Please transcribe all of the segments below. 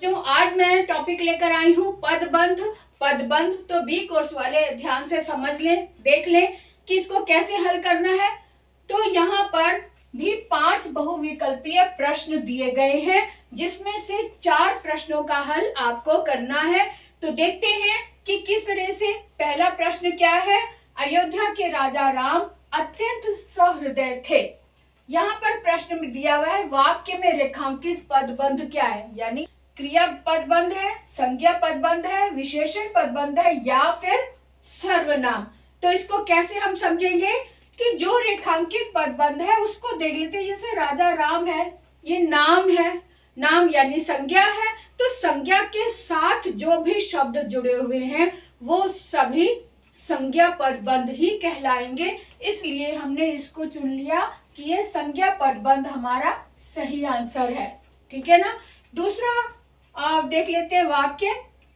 बच्चों, आज मैं टॉपिक लेकर आई हूँ पदबंध। पदबंध तो बी कोर्स वाले ध्यान से समझ लें, देख लें कि इसको कैसे हल करना है। तो यहाँ पर भी 5 बहुविकल्पीय प्रश्न दिए गए हैं, जिसमें से 4 प्रश्नों का हल आपको करना है। तो देखते हैं कि किस तरह से। पहला प्रश्न क्या है? अयोध्या के राजा राम अत्यंत सहृदय थे। यहाँ पर प्रश्न में दिया हुआ है वाक्य में रेखांकित पदबंध क्या है, यानी क्रिया पदबंध है, संज्ञा पदबंध है, विशेषण पदबंध है या फिर सर्वनाम। तो इसको कैसे हम समझेंगे कि जो रेखांकित पदबंध है उसको देख लेते हैं। जैसे राजा राम है, ये नाम है, नाम यानी संज्ञा है, तो संज्ञा के साथ जो भी शब्द जुड़े हुए हैं वो सभी संज्ञा पदबंध ही कहलाएंगे। इसलिए हमने इसको चुन लिया कि ये संज्ञा पदबंध हमारा सही आंसर है। ठीक है ना। दूसरा देख लेते हैं वाक्य।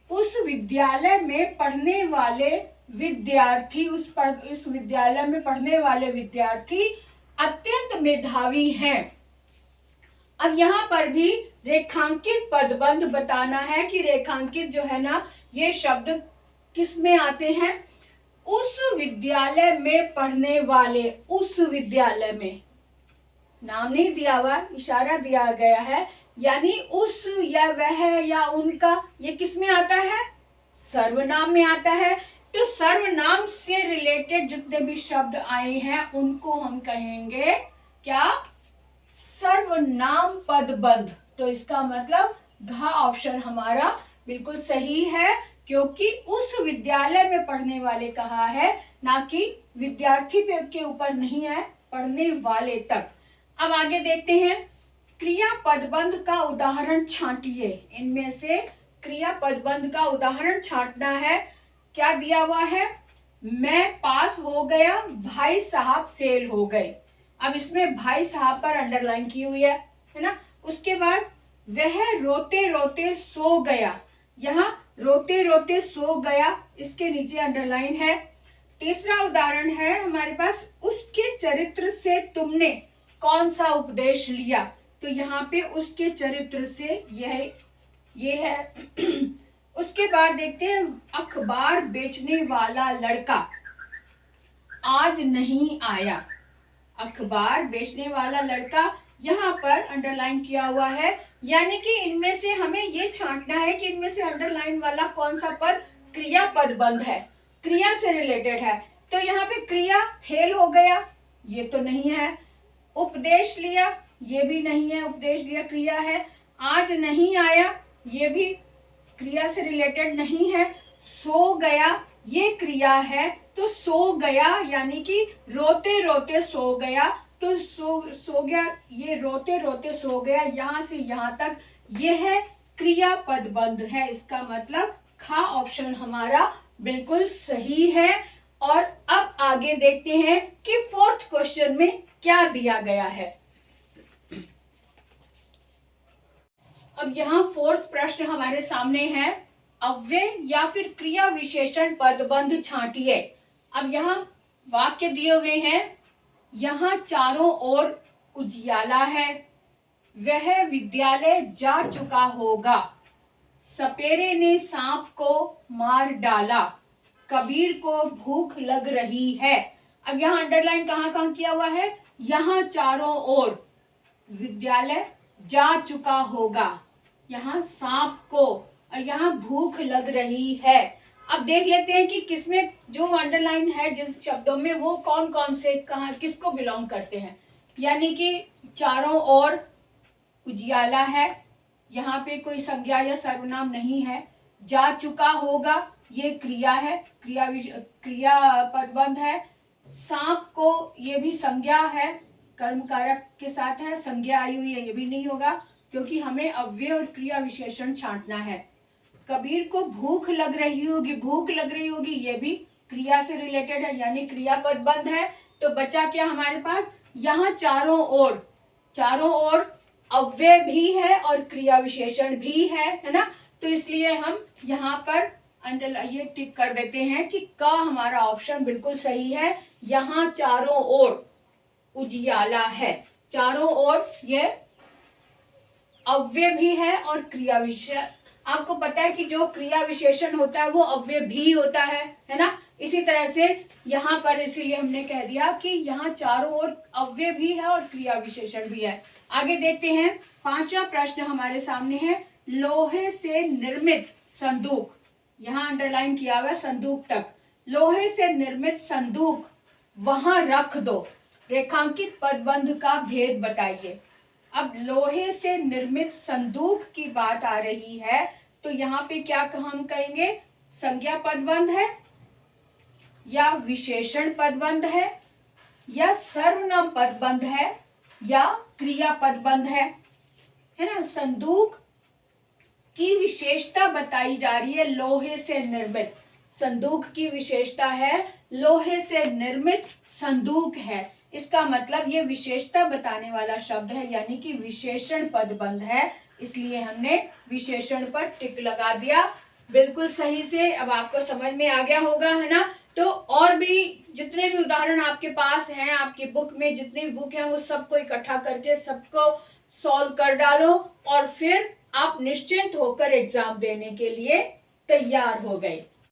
उस विद्यालय में पढ़ने वाले विद्यार्थी, उस विद्यालय में पढ़ने वाले विद्यार्थी अत्यंत मेधावी हैं। अब यहाँ पर भी रेखांकित पदबंध बताना है कि रेखांकित जो है ना, ये शब्द किस में आते हैं? उस विद्यालय में पढ़ने वाले, उस विद्यालय में, नाम नहीं दिया हुआ, इशारा दिया गया है, यानी उस या वह या उनका, ये किस में आता है? सर्वनाम में आता है। तो सर्वनाम से रिलेटेड जितने भी शब्द आए हैं उनको हम कहेंगे क्या? सर्वनाम पदबंध। तो इसका मतलब घ ऑप्शन हमारा बिल्कुल सही है, क्योंकि उस विद्यालय में पढ़ने वाले कहा है, ना कि विद्यार्थी के ऊपर नहीं है, पढ़ने वाले तक। अब आगे देखते हैं। क्रिया पदबंध का उदाहरण छांटिए। इनमें से क्रिया पदबंध का उदाहरण छांटना है। क्या दिया हुआ है? मैं पास हो गया, भाई साहब फेल हो गए। अब इसमें भाई साहब पर अंडरलाइन की हुई है ना। उसके बाद वह रोते रोते सो गया। यहाँ रोते रोते सो गया, इसके नीचे अंडरलाइन है। तीसरा उदाहरण है हमारे पास, उसके चरित्र से तुमने कौन सा उपदेश लिया। तो यहाँ पे उसके चरित्र से ये है। उसके बाद देखते हैं, अखबार बेचने वाला लड़का आज नहीं आया। अखबार बेचने वाला लड़का यहाँ पर अंडरलाइन किया हुआ है, यानी कि इनमें से हमें ये छांटना है कि इनमें से अंडरलाइन वाला कौन सा पद क्रिया पदबंध है, क्रिया से रिलेटेड है। तो यहाँ पे क्रिया फेल हो गया, ये तो नहीं है। उपदेश लिया, ये भी नहीं है, उपदेश लिया क्रिया है। आज नहीं आया, ये भी क्रिया से रिलेटेड नहीं है। सो गया, ये क्रिया है, तो सो गया यानी कि रोते रोते सो गया, तो सो गया, ये रोते रोते सो गया, यहाँ से यहाँ तक ये है क्रिया पदबंध है। इसका मतलब खा ऑप्शन हमारा बिल्कुल सही है। और अब आगे देखते हैं कि 4th क्वेश्चन में क्या दिया गया है। अब यहाँ 4th प्रश्न हमारे सामने है, अव्यय या फिर क्रिया विशेषण पदबंध छांटिए। अब यहाँ वाक्य दिए हुए हैं, यहाँ चारों ओर उजियाला है, वह विद्यालय जा चुका होगा, सपेरे ने सांप को मार डाला, कबीर को भूख लग रही है। अब यहाँ अंडरलाइन कहाँ कहाँ किया हुआ है? यहाँ चारों ओर विद्यालय जा चुका होगा, यहाँ सांप को, और यहाँ भूख लग रही है। अब देख लेते हैं कि किसमें जो अंडरलाइन है जिस शब्दों में, वो कौन कौन से कहाँ किसको बिलोंग करते हैं। यानी कि चारों ओर उजियाला है, यहाँ पे कोई संज्ञा या सर्वनाम नहीं है। जा चुका होगा, ये क्रिया है, क्रिया पदबंध है। सांप को, ये भी संज्ञा है, कर्म कारक के साथ है, संज्ञा आई हुई है, ये भी नहीं होगा, क्योंकि हमें अव्यय और क्रिया विशेषण छांटना है। कबीर को भूख लग रही होगी, भूख लग रही होगी, ये भी क्रिया से रिलेटेड है, यानी क्रिया पदबंध है। तो बचा क्या हमारे पास? यहाँ चारों ओर, चारों ओर अव्यय भी है और क्रिया विशेषण भी है ना। तो इसलिए हम यहाँ पर ये टिक कर देते हैं कि क हमारा ऑप्शन बिल्कुल सही है। यहाँ चारों ओर उजियाला है, चारों ओर ये अव्यय भी है और क्रिया विशेषण। आपको पता है कि जो क्रिया विशेषण होता है वो अव्यय भी होता है ना। इसी तरह से यहाँ पर इसीलिए हमने कह दिया कि यहाँ चारों ओर अव्यय भी है और क्रिया विशेषण भी है। आगे देखते हैं, 5वां प्रश्न हमारे सामने है, लोहे से निर्मित संदूक, यहाँ अंडरलाइन किया हुआ संदूक तक, लोहे से निर्मित संदूक वहां रख दो, रेखांकित पदबंध का भेद बताइए। अब लोहे से निर्मित संदूक की बात आ रही है तो यहाँ पे क्या हम कहेंगे, संज्ञा पदबंध है या विशेषण पदबंध है या सर्वनाम पदबंध है या क्रिया पदबंध है ना। संदूक की विशेषता बताई जा रही है लोहे से निर्मित, संदूक की विशेषता है लोहे से निर्मित संदूक है, इसका मतलब ये विशेषता बताने वाला शब्द है यानी कि विशेषण पदबंध है, इसलिए हमने विशेषण पर टिक लगा दिया। बिल्कुल सही से अब आपको समझ में आ गया होगा, है ना। तो और भी जितने भी उदाहरण आपके पास हैं, आपकी बुक में जितने भी बुक हैं वो सबको इकट्ठा करके सबको सॉल्व कर डालो और फिर आप निश्चिंत होकर एग्जाम देने के लिए तैयार हो गए।